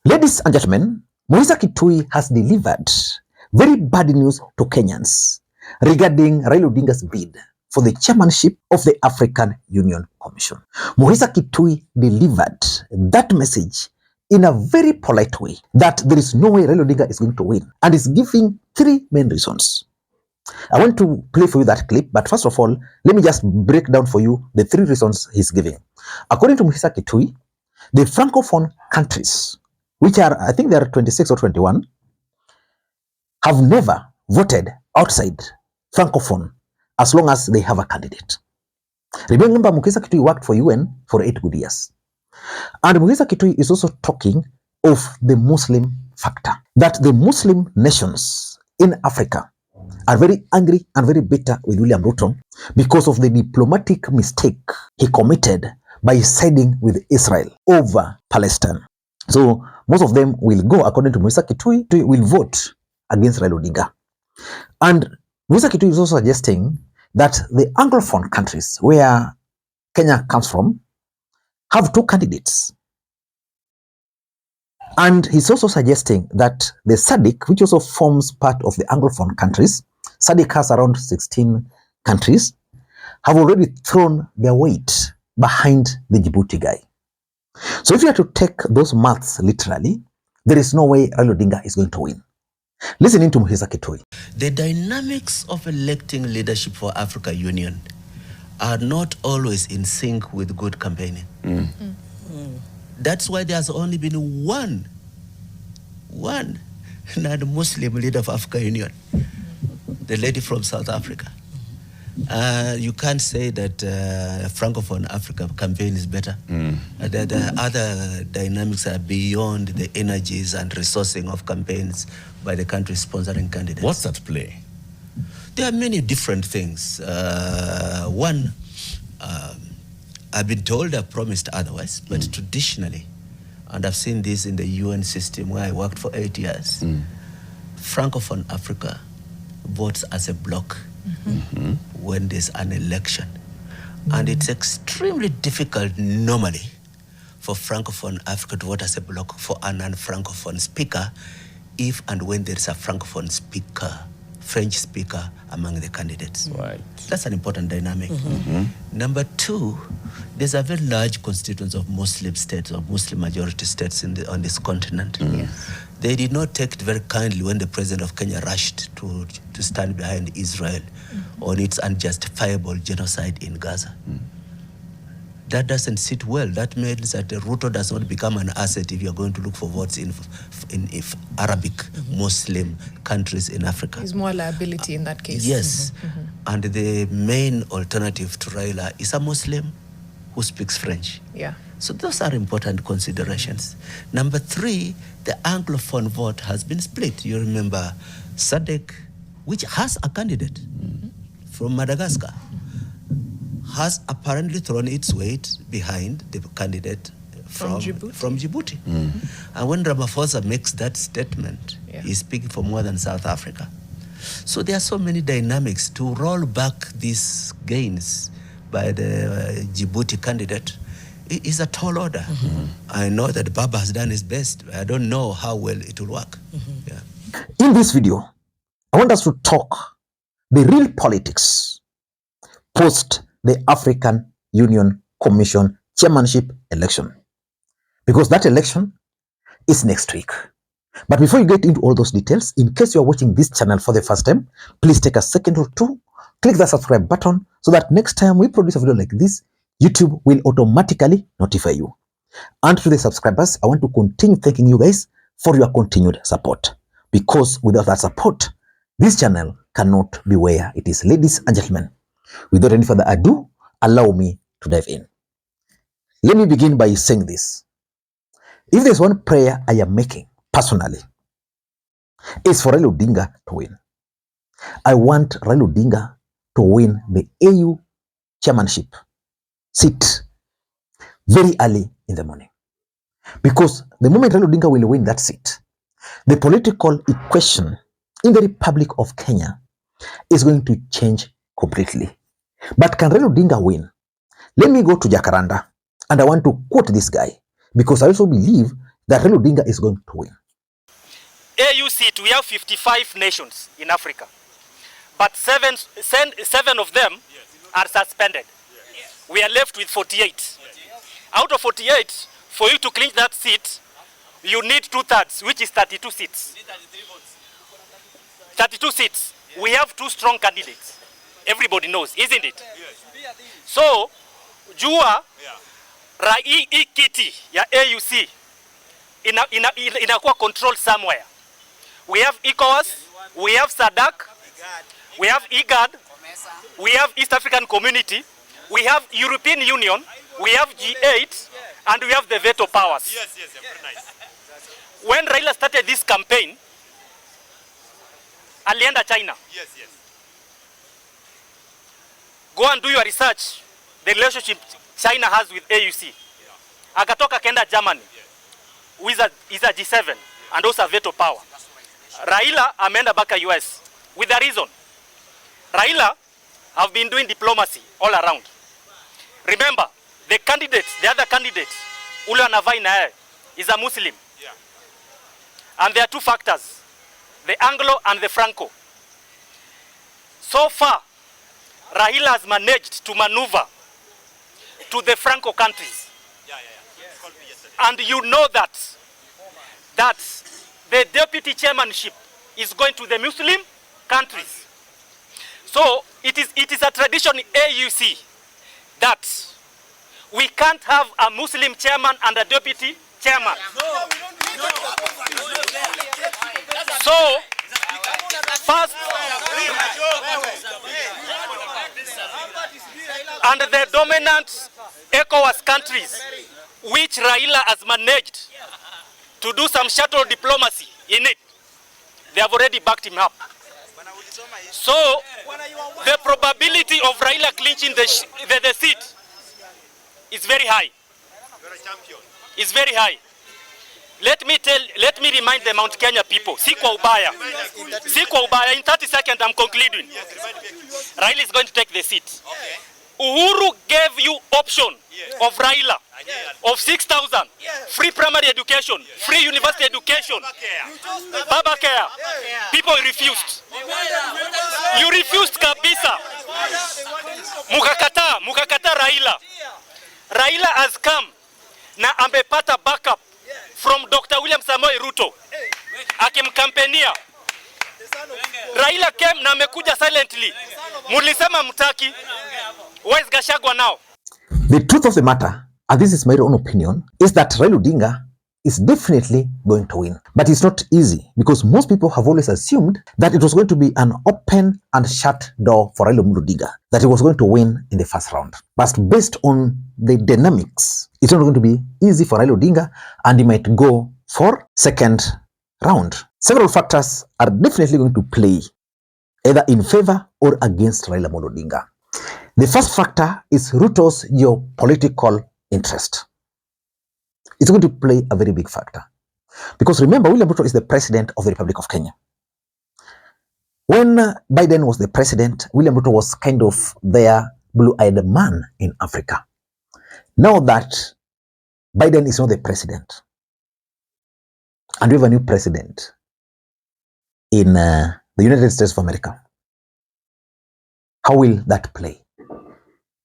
Ladies and gentlemen, Mukhisa Kituyi has delivered very bad news to Kenyans regarding Raila Odinga's bid for the chairmanship of the African Union Commission. Mukhisa Kituyi delivered that message in a very polite way that there is no way Raila Odinga is going to win, and is giving three main reasons. I want to play for you that clip, but first of all, let me just break down for you the three reasons he's giving. According to Mukhisa Kituyi, the Francophone countries, which are, I think there are 26 or 21, have never voted outside Francophone as long as they have a candidate. Remember, Mukhisa Kituyi worked for UN for 8 good years. And Mukhisa Kituyi is also talking of the Muslim factor, that the Muslim nations in Africa are very angry and very bitter with William Ruto because of the diplomatic mistake he committed by siding with Israel over Palestine. So most of them will go, according to Mukhisa Kituyi, will vote against Raila Odinga. And Mukhisa Kituyi is also suggesting that the Anglophone countries, where Kenya comes from, have 2 candidates. And he's also suggesting that the SADC, which also forms part of the Anglophone countries, SADC has around 16 countries, have already thrown their weight behind the Djibouti guy. So if you have to take those maths literally, there is no way Raila Odinga is going to win. Listening to Mukhisa Kituyi. The dynamics of electing leadership for Africa Union are not always in sync with good campaigning. That's why there's only been one non-Muslim leader of Africa Union, the lady from South Africa. You can't say that Francophone Africa campaign is better. The other dynamics are beyond the energies and resourcing of campaigns by the countries sponsoring candidates. What's at play? There are many different things. One, I've been told, I've promised otherwise, but traditionally, and I've seen this in the UN system where I worked for 8 years, Francophone Africa votes as a bloc when there's an election. And it's extremely difficult normally for Francophone Africa to vote as a bloc for a non-Francophone speaker if and when there is a Francophone speaker, French speaker among the candidates. Right. That's an important dynamic. Number 2, there's a very large constituency of Muslim states or Muslim majority states on this continent. They did not take it very kindly when the president of Kenya rushed to stand behind Israel on its unjustifiable genocide in Gaza. That doesn't sit well. That means that the Ruto does not become an asset if you're going to look for votes in Arabic Muslim countries in Africa. There's more liability in that case. Yes. And the main alternative to Raila is a Muslim who speaks French. Yeah. So those are important considerations. Number 3, the Anglophone vote has been split. You remember SADC, which has a candidate from Madagascar, has apparently thrown its weight behind the candidate from Djibouti. And when Ramaphosa makes that statement, he's speaking for more than South Africa. So there are so many dynamics. To roll back these gains by the Djibouti candidate is a tall order. I know that Baba has done his best. I don't know how well it will work. In this video, I want us to talk the real politics post the African Union Commission chairmanship election, because that election is next week. But before you get into all those details, in case you are watching this channel for the first time, please take a second or two, click the subscribe button so that next time we produce a video like this, YouTube will automatically notify you. And to the subscribers, I want to continue thanking you guys for your continued support, because without that support, this channel cannot be where it is. Ladies and gentlemen, without any further ado, allow me to dive in. Let me begin by saying this. If there's one prayer I am making personally, it's for Raila Odinga to win. I want Raila Odinga to win the AU chairmanship seat very early in the morning. Because the moment Raila Odinga will win that seat, the political equation in the Republic of Kenya is going to change completely. But can Raila Odinga win? Let me go to Jacaranda, and I want to quote this guy, because I also believe that Raila Odinga is going to win. AUC, we have 55 nations in Africa, but seven of them are suspended. We are left with 48. Out of 48, for you to clinch that seat, you need 2/3, which is 32 seats. 32 seats. We have 2 strong candidates. Everybody knows, isn't it? So, jua hii kiti ya AUC inakuwa controlled somewhere. We have ECOWAS, we have SADC, we have IGAD, we have East African Community, we have European Union, we have G8, and we have the veto powers. Yes, very nice. When Raila started this campaign, alienda China. Yes. Go and do your research. The relationship China has with AUC. Akatoka kenda Germany. Is a G7 and also a veto power. Raila ameenda baka US with a reason. Raila have been doing diplomacy all around. Remember, the other candidate, ule anavai na yeye, is a Muslim. And there are 2 factors, the Anglo and the Franco. So far, Raila has managed to maneuver to the Franco countries. And you know that the deputy chairmanship is going to the Muslim countries. So it is a tradition in AUC that we can't have a Muslim chairman and a deputy chairman. So first, and the dominant ECOWAS countries, which Raila has managed to do some shuttle diplomacy in it, they have already backed him up. So the probability of Raila clinching the seat is very high. It's very high. Let me remind the Mount Kenya people. Si kwa ubaya. In 30 seconds I'm concluding. Raila is going to take the seat. Uhuru gave you option of Raila of 6,000, free primary education, free university education, Baba Care. People refused. You refused kabisa. Mukakata Raila. Raila has come na amepata backup from Dr. William Samoei Ruto. Akimkampenia. Raila came na amekuja silently. Mulisema mtaki. Where's Gachagua now? The truth of the matter, and this is my own opinion, is that Raila Odinga is definitely going to win. But it's not easy because most people have always assumed that it was going to be an open and shut door for Raila Odinga, that he was going to win in the first round. But based on the dynamics, it's not going to be easy for Raila Odinga and he might go for second round. Several factors are definitely going to play either in favor or against Raila Odinga. The first factor is Ruto's geopolitical interest. It's going to play a very big factor. Because remember, William Ruto is the president of the Republic of Kenya. When Biden was the president, William Ruto was kind of their blue-eyed man in Africa. Now that Biden is not the president, and we have a new president in the United States of America, how will that play?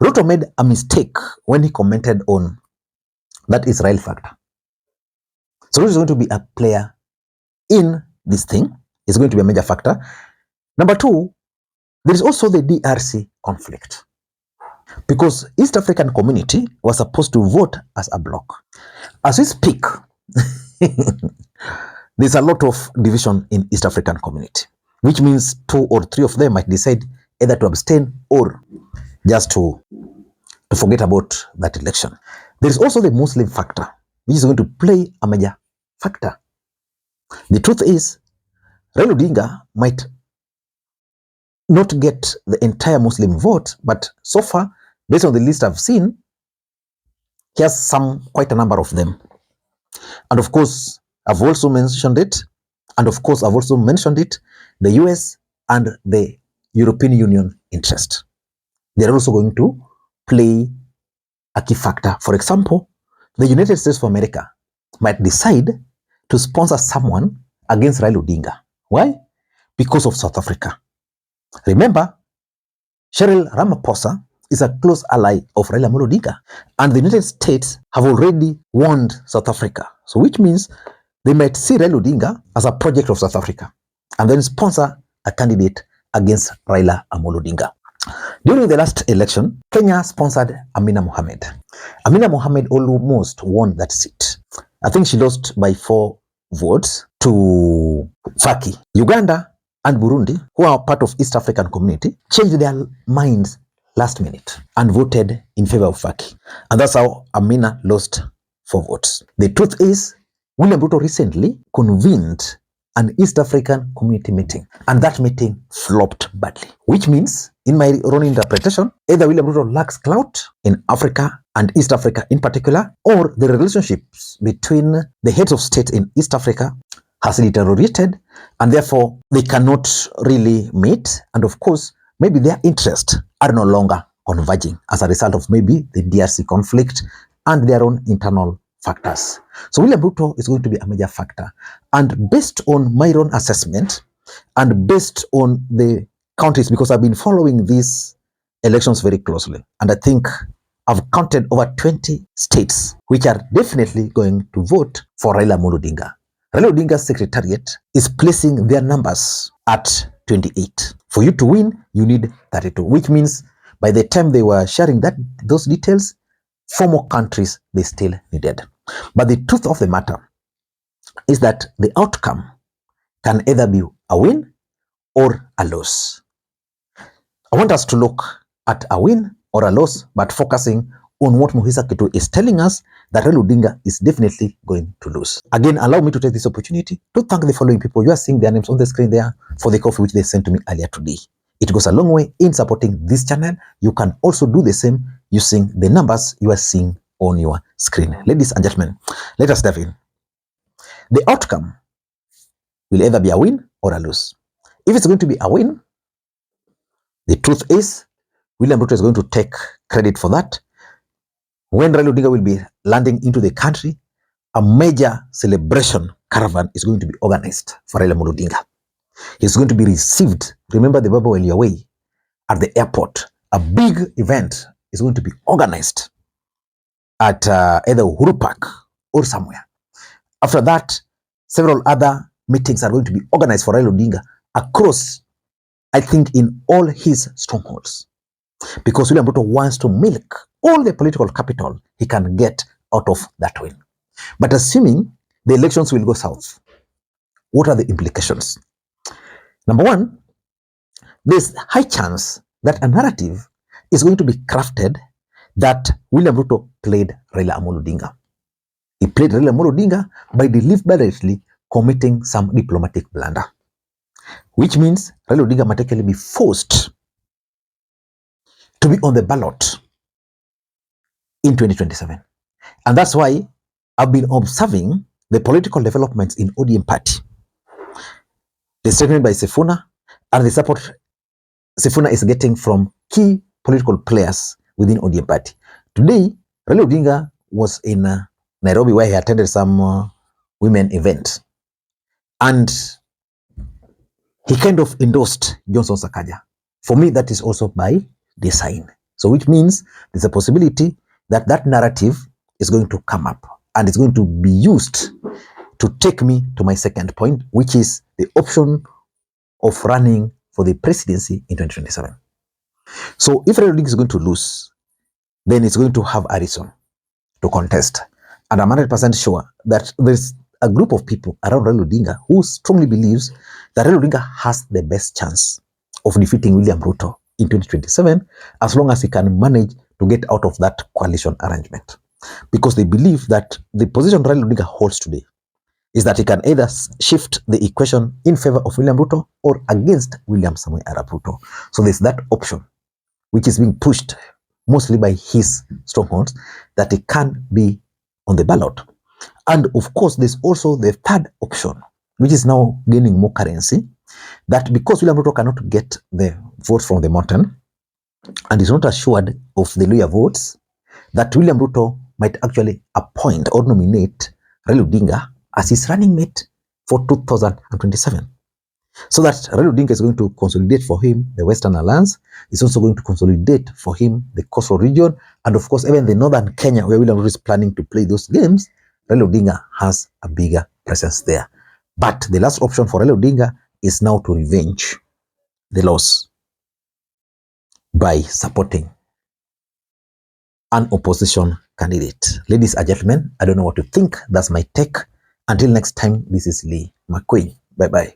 Ruto made a mistake when he commented on that Israel factor. So Ruto is going to be a player in this thing. It's going to be a major factor. Number 2, there is also the DRC conflict. Because East African community was supposed to vote as a bloc. As we speak, there's a lot of division in East African community, which means 2 or 3 of them might decide either to abstain or just to forget about that election. There is also the Muslim factor, which is going to play a major factor. The truth is, Raila Odinga might not get the entire Muslim vote, but so far, based on the list I've seen, he has quite a number of them. And of course, I've also mentioned it, the US and the European Union interest. They're also going to play a key factor. For example, the United States of America might decide to sponsor someone against Raila Odinga. Why? Because of South Africa. Remember, Cheryl Ramaphosa is a close ally of Raila Odinga, and the United States have already warned South Africa. So which means they might see Raila Odinga as a project of South Africa and then sponsor a candidate against Raila Odinga. During the last election, Kenya sponsored Amina Mohamed. Amina Mohamed almost won that seat. I think she lost by 4 votes to Faki. Uganda and Burundi, who are part of East African community, changed their minds last minute and voted in favor of Faki. And that's how Amina lost 4 votes. The truth is, William Ruto recently convened an East African community meeting, and that meeting flopped badly. Which means, in my own interpretation, either William Ruto lacks clout in Africa and East Africa in particular, or the relationships between the heads of state in East Africa has deteriorated, and therefore they cannot really meet. And of course, maybe their interests are no longer converging as a result of maybe the DRC conflict and their own internal factors. So William Ruto is going to be a major factor. And based on my own assessment and based on the counties, because I've been following these elections very closely, and I think I've counted over 20 states which are definitely going to vote for Raila Odinga. Raila Odinga's secretariat is placing their numbers at 28. For you to win, you need 32, which means by the time they were sharing those details, 4 more countries they still needed. But the truth of the matter is that the outcome can either be a win or a loss. I want us to look at a win or a loss, but focusing on what Mukhisa Kituyi is telling us, that Raila Odinga is definitely going to lose. Again, allow me to take this opportunity to thank the following people. You are seeing their names on the screen there for the coffee which they sent to me earlier today. It goes a long way in supporting this channel. You can also do the same using the numbers you are seeing on your screen. Ladies and gentlemen, let us dive in. The outcome will either be a win or a lose. If it's going to be a win, the truth is William Ruto is going to take credit for that. When Raila Odinga will be landing into the country, a major celebration caravan is going to be organized for Raila Odinga. He's going to be received. Remember the Baba Weli away at the airport. A big event is going to be organized at either Uhuru Park or somewhere. After that, several other meetings are going to be organized for Raila Odinga across, I think, in all his strongholds. Because William Ruto wants to milk all the political capital he can get out of that win. But assuming the elections will go south, what are the implications? Number one, there's high chance that a narrative is going to be crafted that William Ruto played Raila Odinga. He played Raila Odinga by deliberately committing some diplomatic blunder, which means Raila Odinga might actually be forced to be on the ballot in 2027. And that's why I've been observing the political developments in ODM party. The statement by Sifuna and the support Sifuna is getting from key political players within ODM party. Today, Raila Odinga was in Nairobi, where he attended some women event. And he kind of endorsed Johnson Sakaja. For me, that is also by design. So which means there's a possibility that that narrative is going to come up and it's going to be used to take me to my second point, which is the option of running for the presidency in 2027. So if Raila Odinga is going to lose, then it's going to have a reason to contest. And I'm 100% sure that there's a group of people around Raila Odinga who strongly believes that Raila Odinga has the best chance of defeating William Ruto in 2027, as long as he can manage to get out of that coalition arrangement. Because they believe that the position Raila Odinga holds today is that he can either shift the equation in favor of William Ruto or against William Samoei Arap Ruto. So there's that option, which is being pushed mostly by his strongholds, that he can be on the ballot. And of course, there's also the third option, which is now gaining more currency, that because William Ruto cannot get the votes from the mountain and is not assured of the lower votes, that William Ruto might actually appoint or nominate Raila Odinga as his running mate for 2027. So that Raila Odinga is going to consolidate for him the Western Alliance, is also going to consolidate for him the coastal region, and of course even the northern Kenya where William Ruto is planning to play those games. Raila Odinga has a bigger presence there. But the last option for Raila Odinga is now to revenge the loss by supporting an opposition candidate. Ladies and gentlemen, I don't know what to think. That's my take. Until next time, this is Lee Makwiny. Bye-bye.